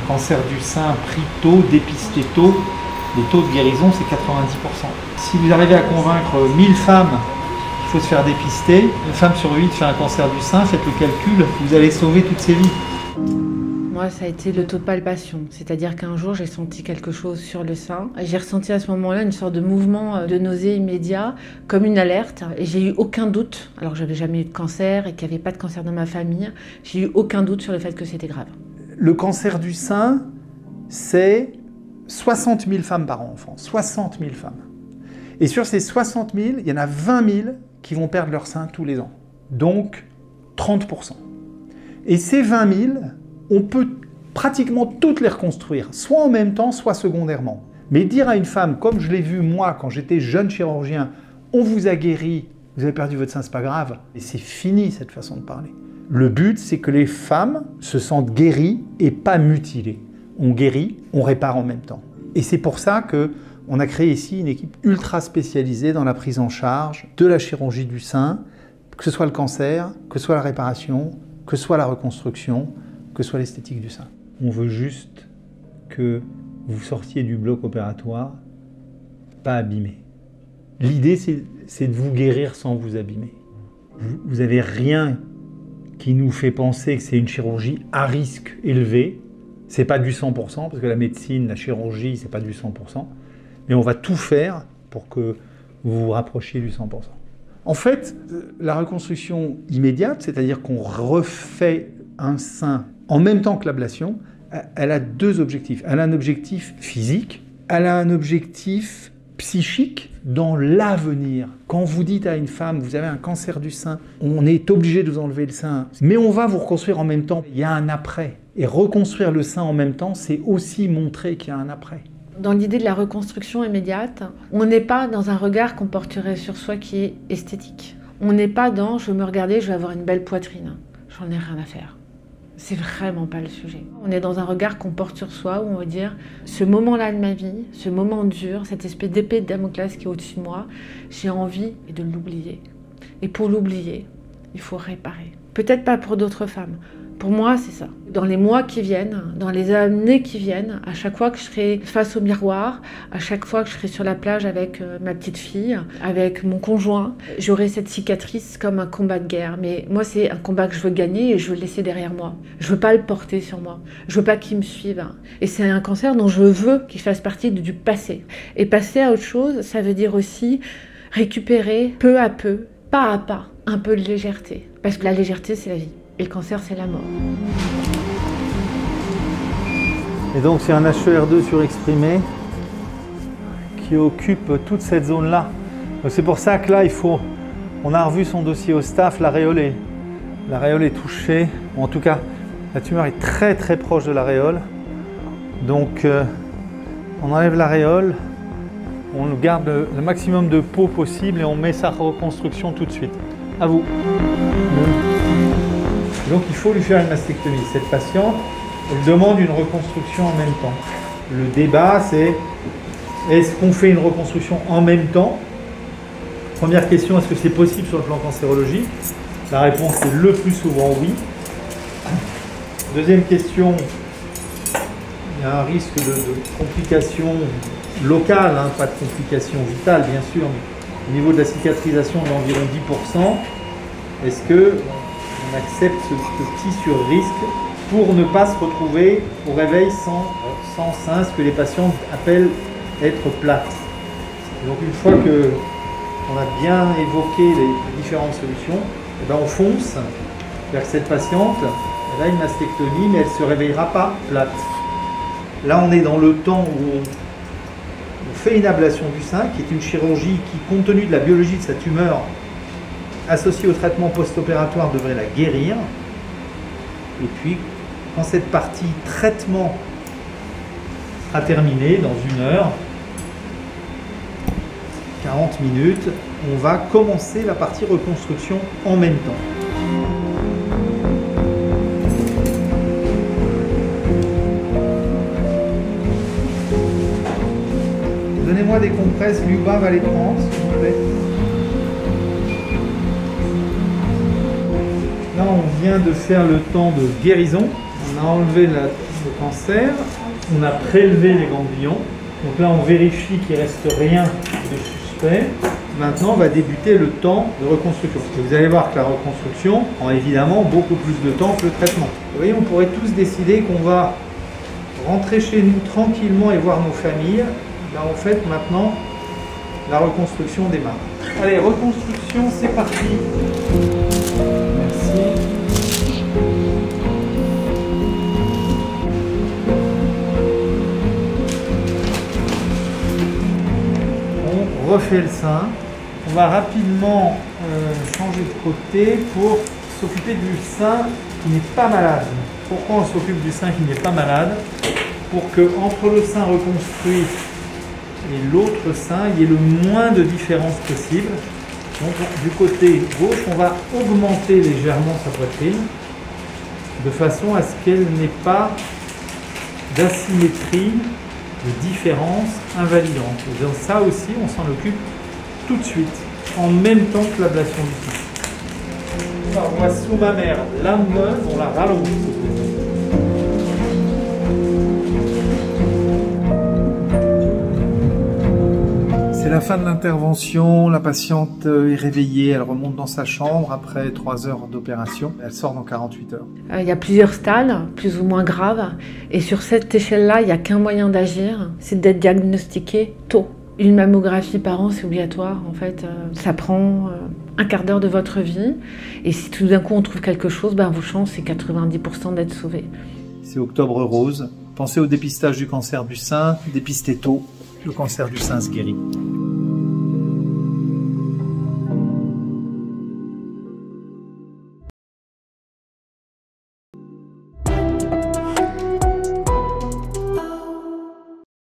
cancer du sein pris tôt, dépisté tôt, les taux de guérison, c'est 90%. Si vous arrivez à convaincre 1000 femmes qu'il faut se faire dépister, une femme sur 8 fait un cancer du sein, faites le calcul, vous allez sauver toutes ces vies. Moi, ça a été le taux de palpation, c'est-à-dire qu'un jour, j'ai senti quelque chose sur le sein. J'ai ressenti à ce moment-là une sorte de mouvement de nausée immédiat, comme une alerte, et j'ai eu aucun doute, alors que j'avais jamais eu de cancer et qu'il n'y avait pas de cancer dans ma famille, j'ai eu aucun doute sur le fait que c'était grave. Le cancer du sein, c'est 60 000 femmes par an en France, 60 000 femmes. Et sur ces 60 000, il y en a 20 000 qui vont perdre leur sein tous les ans, donc 30%. Et ces 20 000, on peut pratiquement toutes les reconstruire, soit en même temps, soit secondairement. Mais dire à une femme, comme je l'ai vu moi quand j'étais jeune chirurgien, on vous a guéri, vous avez perdu votre sein, c'est pas grave. Et c'est fini cette façon de parler. Le but, c'est que les femmes se sentent guéries et pas mutilées. On guérit, on répare en même temps. Et c'est pour ça qu'on a créé ici une équipe ultra spécialisée dans la prise en charge de la chirurgie du sein, que ce soit le cancer, que ce soit la réparation, que ce soit la reconstruction, que ce soit l'esthétique du sein. On veut juste que vous sortiez du bloc opératoire pas abîmé. L'idée, c'est de vous guérir sans vous abîmer. Vous n'avez rien qui nous fait penser que c'est une chirurgie à risque élevé. C'est pas du 100%, parce que la médecine, la chirurgie, c'est pas du 100%. Mais on va tout faire pour que vous vous rapprochiez du 100%. En fait, la reconstruction immédiate, c'est-à-dire qu'on refait un sein en même temps que l'ablation, elle a deux objectifs. Elle a un objectif physique, elle a un objectif psychique dans l'avenir. Quand vous dites à une femme, vous avez un cancer du sein, on est obligé de vous enlever le sein, mais on va vous reconstruire en même temps. Il y a un après. Et reconstruire le sein en même temps, c'est aussi montrer qu'il y a un après. Dans l'idée de la reconstruction immédiate, on n'est pas dans un regard qu'on porterait sur soi qui est esthétique. On n'est pas dans « je veux me regarder, je vais avoir une belle poitrine ». J'en ai rien à faire. C'est vraiment pas le sujet. On est dans un regard qu'on porte sur soi, où on va dire « ce moment-là de ma vie, ce moment dur, cette espèce d'épée de Damoclès qui est au-dessus de moi, j'ai envie de l'oublier. Et pour l'oublier, il faut réparer. Peut-être pas pour d'autres femmes. Pour moi, c'est ça. Dans les mois qui viennent, dans les années qui viennent, à chaque fois que je serai face au miroir, à chaque fois que je serai sur la plage avec ma petite fille, avec mon conjoint, j'aurai cette cicatrice comme un combat de guerre. Mais moi, c'est un combat que je veux gagner et je veux le laisser derrière moi. Je veux pas le porter sur moi. Je veux pas qu'il me suive. Et c'est un cancer dont je veux qu'il fasse partie du passé. Et passer à autre chose, ça veut dire aussi récupérer peu à peu, pas à pas, un peu de légèreté. Parce que la légèreté, c'est la vie. Et le cancer, c'est la mort. Et donc c'est un HER2 surexprimé qui occupe toute cette zone-là. C'est pour ça que là, on a revu son dossier au staff, l'aréole est touchée. En tout cas, la tumeur est très très proche de l'aréole. Donc on enlève l'aréole, on garde le maximum de peau possible et on met sa reconstruction tout de suite. À vous. Donc il faut lui faire une mastectomie. Cette patiente, elle demande une reconstruction en même temps. Le débat, c'est est-ce qu'on fait une reconstruction en même temps? Première question, est-ce que c'est possible sur le plan cancérologique? La réponse est le plus souvent oui. Deuxième question, il y a un risque de complications locales, hein, pas de complications vitales bien sûr, mais au niveau de la cicatrisation d'environ 10%, est-ce que on accepte ce petit sur-risque pour ne pas se retrouver au réveil sans sein, ce que les patients appellent être plate. Donc une fois qu'on a bien évoqué les différentes solutions, eh ben on fonce vers cette patiente, elle a une mastectomie mais elle ne se réveillera pas plate. Là on est dans le temps où on fait une ablation du sein, qui est une chirurgie qui, compte tenu de la biologie de sa tumeur, associée au traitement post-opératoire, devrait la guérir. Et puis, quand cette partie traitement sera terminée, dans 1 heure, 40 minutes, on va commencer la partie reconstruction en même temps. Donnez-moi des compresses, Luba va les prendre, s'il vous plaît. Là, on vient de faire le temps de guérison. On a enlevé la le cancer. On a prélevé les ganglions. Donc là, on vérifie qu'il ne reste rien de suspect. Maintenant, on va débuter le temps de reconstruction. Et vous allez voir que la reconstruction prend évidemment beaucoup plus de temps que le traitement. Vous voyez, on pourrait tous décider qu'on va rentrer chez nous tranquillement et voir nos familles. Là, en fait, maintenant, la reconstruction démarre. Allez, reconstruction, c'est parti. Merci. On refait le sein. On va rapidement changer de côté pour s'occuper du sein qui n'est pas malade. Pourquoi on s'occupe du sein qui n'est pas malade? Pour que entre le sein reconstruit et l'autre sein, il y ait le moins de différence possible. Donc du côté gauche, on va augmenter légèrement sa poitrine de façon à ce qu'elle n'ait pas d'asymétrie, de différence invalidante. Et donc ça aussi, on s'en occupe tout de suite, en même temps que l'ablation du sein. Alors, on va sous ma mère, la meule, on la rallonge. C'est la fin de l'intervention, la patiente est réveillée, elle remonte dans sa chambre après 3 heures d'opération. Elle sort dans 48 heures. Il y a plusieurs stades, plus ou moins graves, et sur cette échelle-là, il n'y a qu'un moyen d'agir, c'est d'être diagnostiqué tôt. Une mammographie par an, c'est obligatoire, en fait. Ça prend un quart d'heure de votre vie, et si tout d'un coup on trouve quelque chose, ben, vos chances, c'est 90% d'être sauvés. C'est Octobre Rose. Pensez au dépistage du cancer du sein, dépistez tôt, le cancer du sein se guérit.